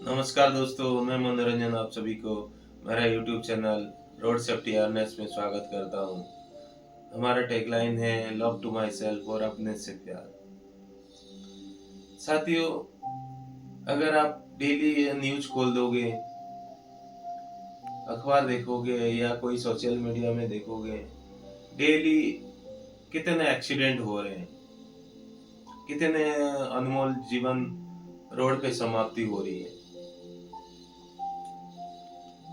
नमस्कार दोस्तों, मैं मनोरंजन आप सभी को मेरा YouTube channel road safety awareness में स्वागत करता हूं। हमारा टैगलाइन है लव टू माई सेल्फ और अपने से प्यार। साथियों, अगर आप डेली न्यूज खोल दोगे, अखबार देखोगे या कोई सोशल मीडिया में देखोगे, डेली कितने एक्सीडेंट हो रहे हैं, कितने अनमोल जीवन रोड पे समाप्ति हो रही है।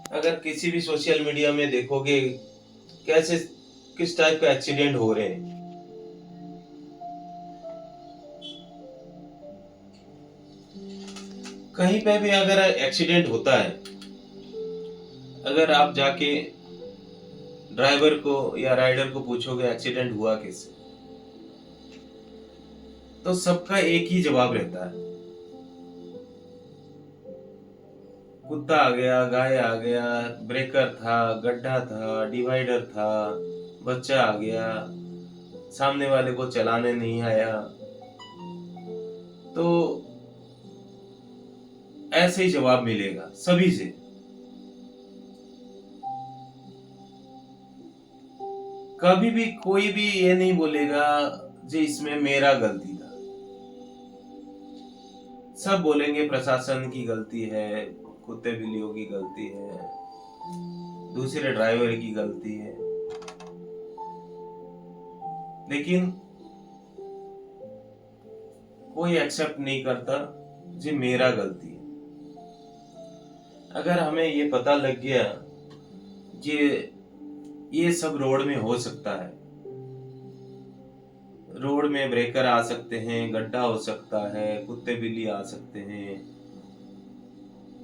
अगर किसी भी सोशल मीडिया में देखोगे कैसे किस टाइप का एक्सीडेंट हो रहे हैं। कहीं पे भी अगर एक्सीडेंट होता है, अगर आप जाके ड्राइवर को या राइडर को पूछोगे एक्सीडेंट हुआ कैसे, तो सबका एक ही जवाब रहता है, कुत्ता आ गया, गाय आ गया, ब्रेकर था, गड्ढा था, डिवाइडर था, बच्चा आ गया, सामने वाले को चलाने नहीं आया। तो ऐसे ही जवाब मिलेगा सभी से। कभी भी कोई भी ये नहीं बोलेगा जी इसमें मेरा गलती था। सब बोलेंगे प्रशासन की गलती है, कुत्ते बिल्लियों की गलती है, दूसरे ड्राइवर की गलती है। लेकिन कोई एक्सेप्ट नहीं करता जी मेरा गलती है। अगर हमें ये पता लग गया कि ये सब रोड में हो सकता है, रोड में ब्रेकर आ सकते हैं, गड्ढा हो सकता है, कुत्ते बिल्ली आ सकते हैं,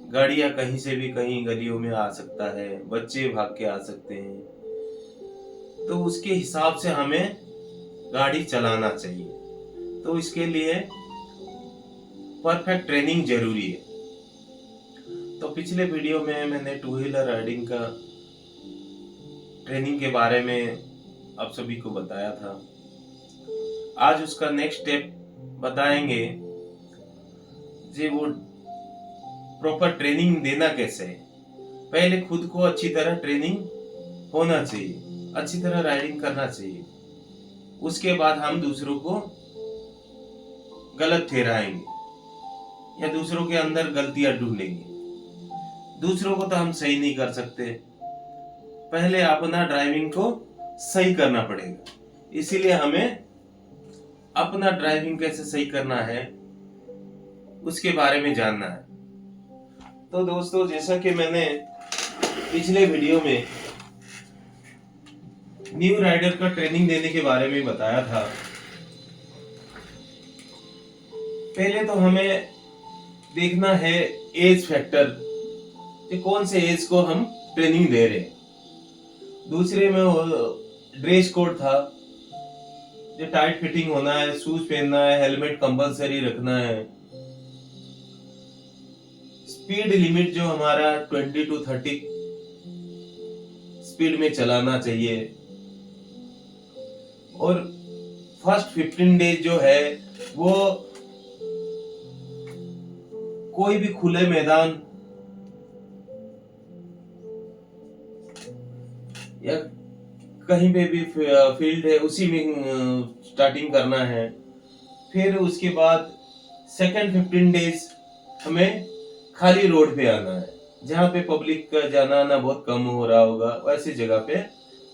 गाड़ियां कहीं से भी कहीं गलियों में आ सकता है, बच्चे भाग के आ सकते हैं, तो उसके हिसाब से हमें गाड़ी चलाना चाहिए। तो इसके लिए परफेक्ट ट्रेनिंग जरूरी है। तो पिछले वीडियो में मैंने टू व्हीलर राइडिंग का ट्रेनिंग के बारे में आप सभी को बताया था। आज उसका नेक्स्ट स्टेप बताएंगे जी वो प्रॉपर ट्रेनिंग देना कैसे है। पहले खुद को अच्छी तरह ट्रेनिंग होना चाहिए, अच्छी तरह राइडिंग करना चाहिए। उसके बाद हम दूसरों को गलत ठहराएंगे या दूसरों के अंदर गलतियां ढूंढेंगे। दूसरों को तो हम सही नहीं कर सकते, पहले अपना ड्राइविंग को सही करना पड़ेगा। इसीलिए हमें अपना ड्राइविंग कैसे सही करना है उसके बारे में जानना है। तो दोस्तों, जैसा कि मैंने पिछले वीडियो में न्यू राइडर का ट्रेनिंग देने के बारे में बताया था, पहले तो हमें देखना है एज फैक्टर कि कौन से एज को हम ट्रेनिंग दे रहे हैं। दूसरे में ड्रेस कोड था, जो टाइट फिटिंग होना है, शूज पहनना है, हेलमेट कंपलसरी रखना है। स्पीड लिमिट जो हमारा 20 to 30 स्पीड में चलाना चाहिए। और फर्स्ट 15 डेज जो है वो कोई भी खुले मैदान या कहीं पे भी फील्ड है उसी में स्टार्टिंग करना है। फिर उसके बाद सेकंड 15 डेज हमें खाली रोड पे आना है, जहाँ पे पब्लिक का जाना आना बहुत कम हो रहा होगा, वैसी जगह पे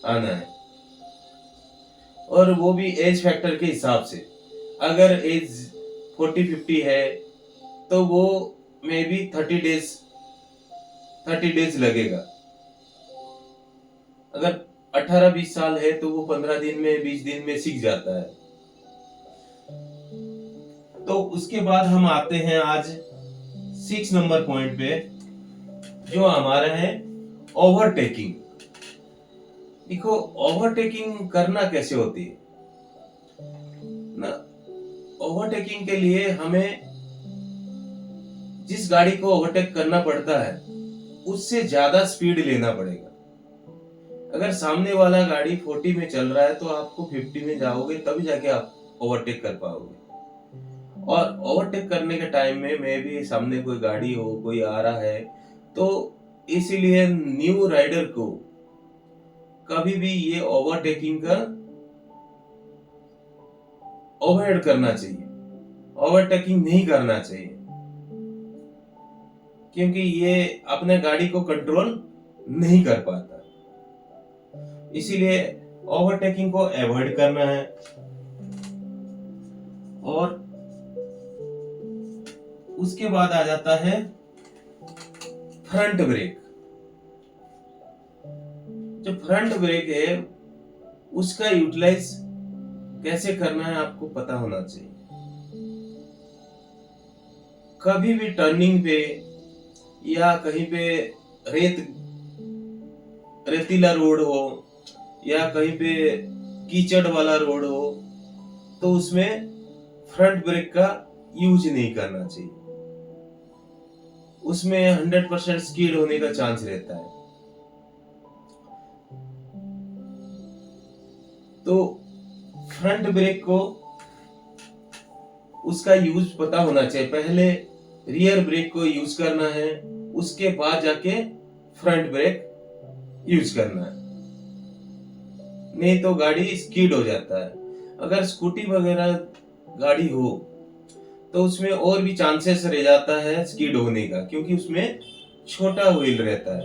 आना है। और वो भी एज फैक्टर के हिसाब से। अगर एज 40-50 है तो वो मे बी 30 डेज लगेगा। अगर 18-20 साल है तो वो 15 दिन में 20 दिन में सीख जाता है। तो उसके बाद हम आते हैं आज 6 नंबर पॉइंट पे, जो हमारा है ओवरटेकिंग। देखो, ओवरटेकिंग करना कैसे होती है ना। ओवरटेकिंग के लिए हमें जिस गाड़ी को ओवरटेक करना पड़ता है उससे ज्यादा स्पीड लेना पड़ेगा। अगर सामने वाला गाड़ी 40 में चल रहा है तो आपको 50 में जाओगे, तभी जाके आप ओवरटेक कर पाओगे। और ओवरटेक करने के टाइम में मैं भी सामने कोई गाड़ी हो, कोई आ रहा है, तो इसीलिए न्यू राइडर को कभी भी ये ओवरटेकिंग का अवॉइड करना चाहिए, ओवरटेकिंग नहीं करना चाहिए, क्योंकि ये अपने गाड़ी को कंट्रोल नहीं कर पाता। इसीलिए ओवरटेकिंग को अवॉइड करना है। और उसके बाद आ जाता है फ्रंट ब्रेक। जो फ्रंट ब्रेक है उसका यूटिलाइज कैसे करना है आपको पता होना चाहिए। कभी भी टर्निंग पे या कहीं पे रेतीला रोड हो या कहीं पे कीचड़ वाला रोड हो, तो उसमें फ्रंट ब्रेक का यूज नहीं करना चाहिए। उसमें 100% स्किड होने का चांस रहता है। तो फ्रंट ब्रेक को उसका यूज पता होना चाहिए। पहले रियर ब्रेक को यूज करना है, उसके बाद जाके फ्रंट ब्रेक यूज करना है, नहीं तो गाड़ी स्किड हो जाता है। अगर स्कूटी वगैरह गाड़ी हो तो उसमें और भी चांसेस रह जाता है स्किड होने का, क्योंकि उसमें छोटा व्हील रहता है।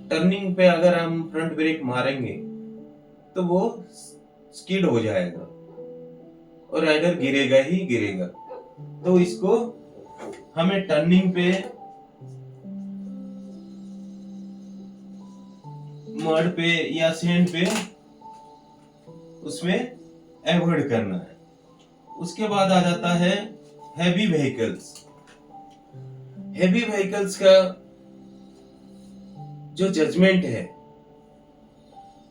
टर्निंग पे अगर हम फ्रंट ब्रेक मारेंगे तो वो स्किड हो जाएगा और राइडर गिरेगा ही गिरेगा। तो इसको हमें टर्निंग पे, मड पे या सैंड पे उसमें अवॉइड करना है। उसके बाद आ जाता है हैवी व्हीकल्स। हैवी व्हीकल्स का जो जजमेंट है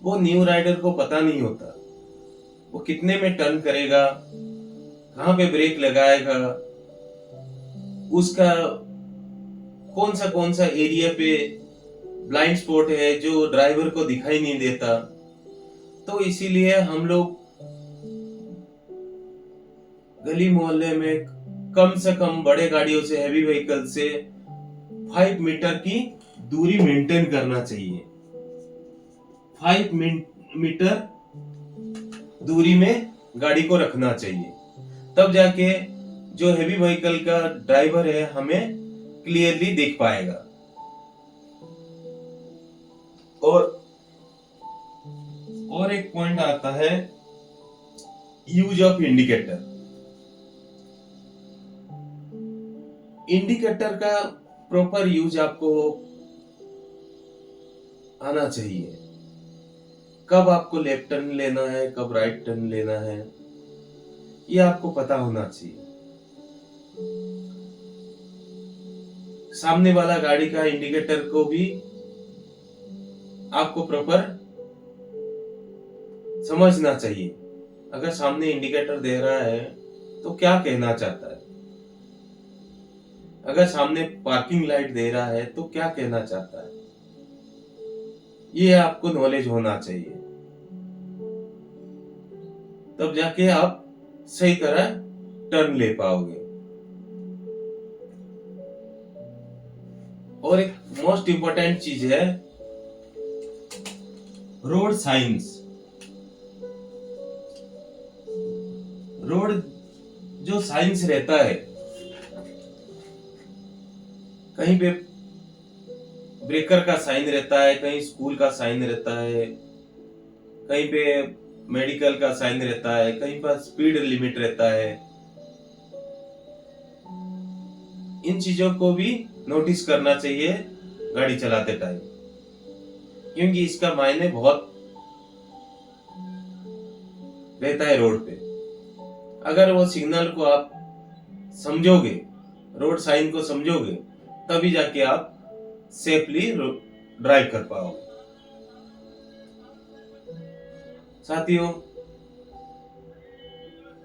वो न्यू राइडर को पता नहीं होता। वो कितने में टर्न करेगा, कहां पे ब्रेक लगाएगा, उसका कौन सा एरिया पे ब्लाइंड स्पॉट है जो ड्राइवर को दिखाई नहीं देता। तो इसीलिए हम लोग गली मोहल्ले में कम से कम बड़े गाड़ियों से, हैवी व्हीकल से 5 मीटर की दूरी मेंटेन करना चाहिए। 5 मीटर दूरी में गाड़ी को रखना चाहिए, तब जाके जो हैवी व्हीकल का ड्राइवर है हमें क्लियरली देख पाएगा। और एक पॉइंट आता है यूज ऑफ इंडिकेटर। इंडिकेटर का प्रॉपर यूज आपको आना चाहिए। कब आपको लेफ्ट टर्न लेना है, कब राइट टर्न लेना है, ये आपको पता होना चाहिए। सामने वाला गाड़ी का इंडिकेटर को भी आपको प्रॉपर समझना चाहिए। अगर सामने इंडिकेटर दे रहा है तो क्या कहना चाहता है, अगर सामने पार्किंग लाइट दे रहा है तो क्या कहना चाहता है, ये आपको नॉलेज होना चाहिए। तब जाके आप सही तरह टर्न ले पाओगे। और एक मोस्ट इंपॉर्टेंट चीज है रोड साइंस। रोड जो साइंस रहता है, कहीं पे ब्रेकर का साइन रहता है, कहीं स्कूल का साइन रहता है, कहीं पे मेडिकल का साइन रहता है, कहीं पर स्पीड लिमिट रहता है। इन चीजों को भी नोटिस करना चाहिए गाड़ी चलाते टाइम, क्योंकि इसका मायने बहुत रहता है रोड पे। अगर वो सिग्नल को आप समझोगे, रोड साइन को समझोगे, तभी जाके आप सेफली ड्राइव कर पाओगे। साथियों,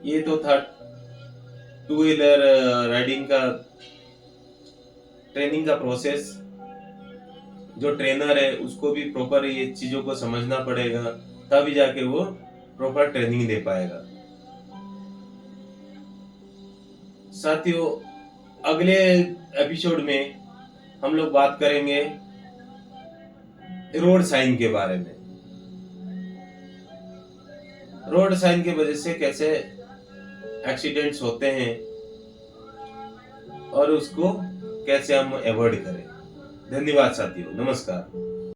ये तो था टू व्हीलर राइडिंग का ट्रेनिंग का प्रोसेस। जो ट्रेनर है उसको भी प्रॉपर ये चीजों को समझना पड़ेगा, तभी जाके वो प्रॉपर ट्रेनिंग दे पाएगा। साथियों, अगले एपिसोड में हम लोग बात करेंगे रोड साइन के बारे में। रोड साइन की वजह से कैसे एक्सीडेंट्स होते हैं और उसको कैसे हम अवॉइड करें। धन्यवाद साथियों, नमस्कार।